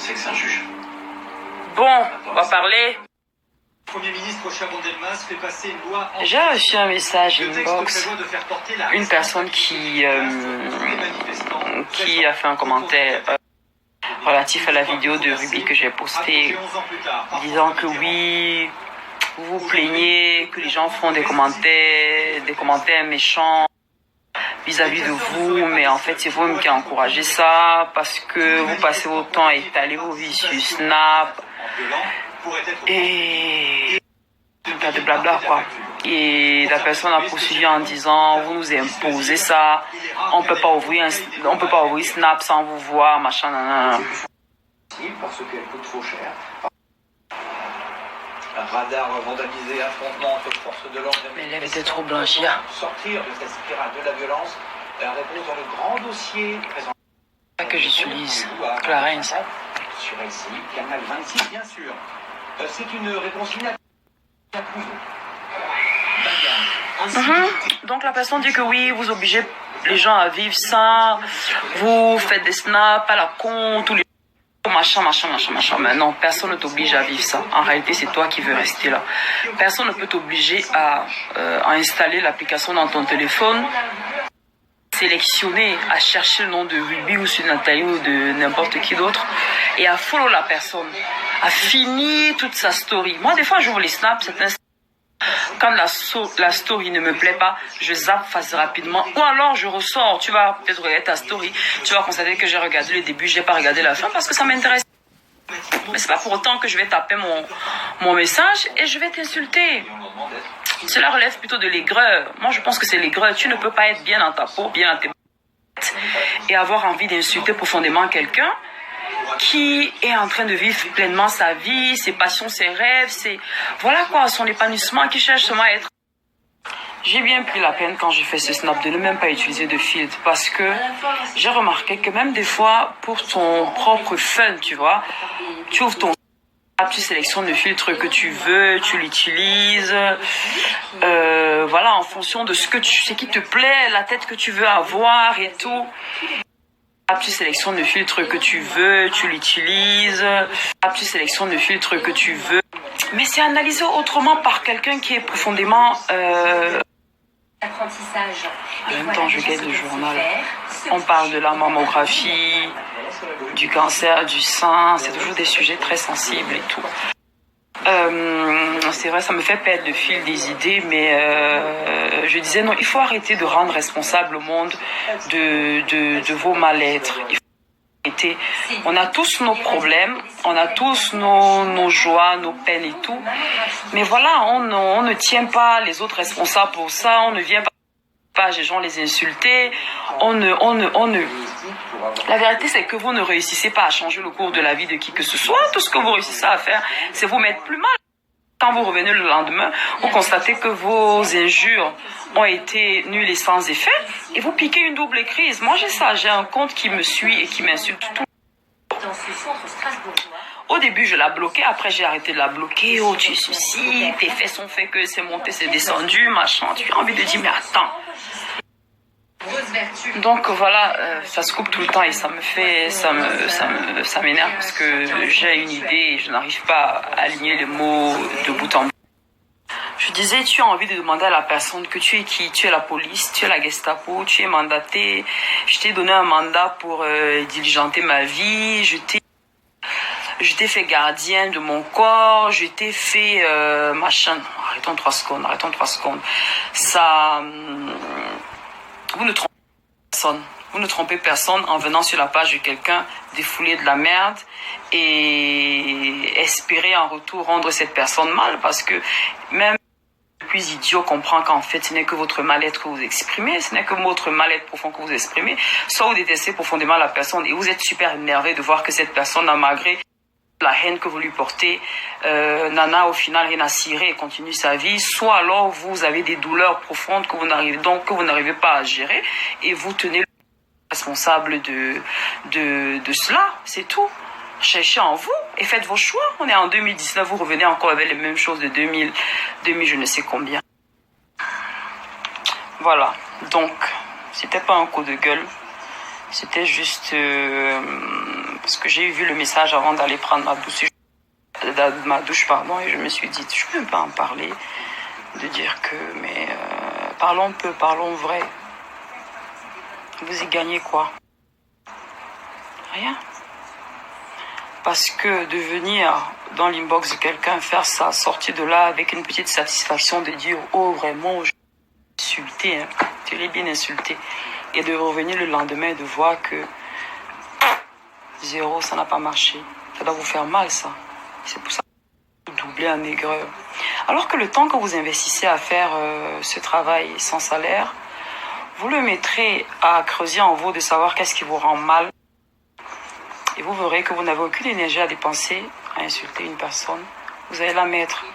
pensez que c'est un juge? Bon, on va parler. Premier ministre Chaban-Delmas fait passer une loi. J'ai reçu un message inbox, une personne qui a fait un commentaire relatif à la vidéo de Ruby que j'ai postée, disant que oui, vous vous plaignez que les gens font des commentaires méchants vis-à-vis de vous, mais en fait c'est vous-même qui encouragez ça parce que vous passez votre temps à étaler vos vies sur Snap et de blabla quoi. Et la personne a poursuivi en disant vous nous imposez ça, on peut pas ouvrir Snap sans vous voir, machin nanana. Parce qu'elle coûte trop cher. Un radar vandalisé, affrontement entre forces de l'ordre. Mais elle était trop blanchie. Sortir de cette spirale de la violence, réponse dans le grand dossier présenté. C'est ça que j'utilise, Clarence. Sur LCI, Canal 26, bien sûr. C'est une réponse inapprouvée. Donc la personne dit que oui, vous obligez les gens à vivre ça, vous faites des snaps à la con, tous les machin. Mais non, personne ne t'oblige à vivre ça. En réalité, c'est toi qui veux rester là. Personne ne peut t'obliger à installer l'application dans ton téléphone, sélectionner, à chercher le nom de Ruby ou sur Nathalie ou de n'importe qui d'autre et à follow la personne, à finir toute sa story. Moi, des fois, j'ouvre les snaps, quand la story ne me plaît pas, je zappe assez rapidement. Ou alors je ressors, tu vas peut-être regarder ta story, tu vas constater que j'ai regardé le début, j'ai pas regardé la fin parce que ça m'intéresse. Mais c'est pas pour autant que je vais taper mon message et je vais t'insulter. Cela relève plutôt de l'aigreur. Moi je pense que c'est l'aigreur. Tu ne peux pas être bien dans ta peau, bien dans tes et avoir envie d'insulter profondément quelqu'un qui est en train de vivre pleinement sa vie, ses passions, ses rêves, voilà quoi, son épanouissement, qui cherche seulement à être. J'ai bien pris la peine quand j'ai fait ce snap de ne même pas utiliser de filtre parce que j'ai remarqué que même des fois, pour ton propre fun, tu vois, tu ouvres ton snap, tu sélectionnes le filtre que tu veux, tu l'utilises, voilà, en fonction de ce qui te plaît, la tête que tu veux avoir et tout. Tu sélectionnes le filtre que tu veux, tu l'utilises. Tu sélectionnes le filtre que tu veux. Mais c'est analysé autrement par quelqu'un qui est profondément... En même temps, je guette le journal. On parle de la mammographie, du cancer du sein. C'est toujours des sujets très sensibles et tout. C'est vrai, ça me fait perdre le fil des idées, mais je disais non, il faut arrêter de rendre responsable le monde de vos mal-être. On a tous nos problèmes, on a tous nos joies, nos peines et tout, mais voilà, on ne tient pas les autres responsables pour ça, on ne vient pas les gens les insulter, La vérité, c'est que vous ne réussissez pas à changer le cours de la vie de qui que ce soit. Tout ce que vous réussissez à faire, c'est vous mettre plus mal. Quand vous revenez le lendemain, vous constatez que vos injures ont été nulles et sans effet, et vous piquez une double crise. Moi, j'ai ça. J'ai un compte qui me suit et qui m'insulte tout. Au début, je la bloquais. Après, j'ai arrêté de la bloquer. Oh, tu es ceci, tes faits sont faits que c'est monté, c'est descendu, machin. Tu as envie de dire, mais attends. Donc voilà, ça se coupe tout le temps et ça m'énerve parce que j'ai une idée et je n'arrive pas à aligner les mots de bout en bout. Je disais, tu as envie de demander à la personne que tu es qui? Tu es la police, tu es la Gestapo, tu es mandaté. Je t'ai donné un mandat pour diligenter ma vie. Je t'ai fait gardien de mon corps. Je t'ai fait machin. Arrêtons 3 secondes. Ça... Vous ne trompez personne. Vous ne trompez personne en venant sur la page de quelqu'un défouler de la merde et espérer en retour rendre cette personne mal parce que même le plus idiot comprend qu'en fait ce n'est que votre mal-être que vous exprimez, ce n'est que votre mal-être profond que vous exprimez. Soit vous détestez profondément la personne et vous êtes super énervé de voir que cette personne a malgré la haine que vous lui portez, Nana au final rien à cirer et continue sa vie, soit alors vous avez des douleurs profondes que vous n'arrivez pas à gérer et vous tenez responsable de cela, c'est tout. Cherchez en vous et faites vos choix. On est en 2019, vous revenez encore avec les mêmes choses de 2000 je ne sais combien. Voilà, donc c'était pas un coup de gueule, c'était juste parce que j'ai vu le message avant d'aller prendre ma douche, pardon, et je me suis dit, je ne peux même pas en parler, de dire que, mais parlons peu, parlons vrai. Vous y gagnez quoi? Rien. Parce que de venir dans l'inbox de quelqu'un, faire sa sortie de là avec une petite satisfaction de dire, oh vraiment, je l'ai insulté, hein. Tu l'as bien insulté. Et de revenir le lendemain et de voir que zéro, ça n'a pas marché. Ça doit vous faire mal, ça. C'est pour ça que vous doublez en aigreur. Alors que le temps que vous investissez à faire ce travail sans salaire, vous le mettrez à creuser en vous de savoir qu'est-ce qui vous rend mal. Et vous verrez que vous n'avez aucune énergie à dépenser à insulter une personne. Vous allez la mettre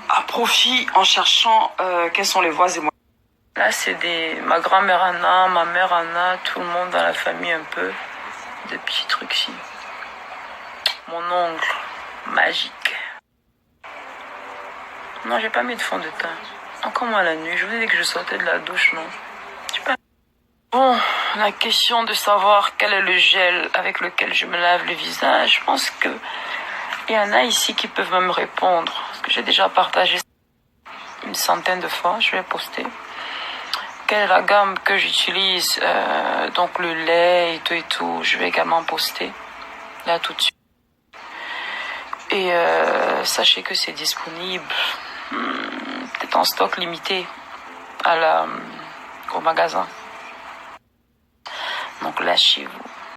à profit en cherchant quelles sont les voies et moyens. Là, c'est ma grand-mère en a, ma mère en a, tout le monde dans la famille un peu. Des petits trucs ici. Mon ongle magique. Non, j'ai pas mis de fond de teint. Encore moins la nuit. Je vous ai dit que je sortais de la douche, non? Bon, la question de savoir quel est le gel avec lequel je me lave le visage, je pense que il y en a ici qui peuvent me répondre. Parce que j'ai déjà partagé une centaine de fois. Je vais poster. Quelle est la gamme que j'utilise? Donc le lait et tout. Je vais également poster là tout de suite. Et sachez que c'est disponible peut-être en stock limité au magasin. Donc lâchez-vous.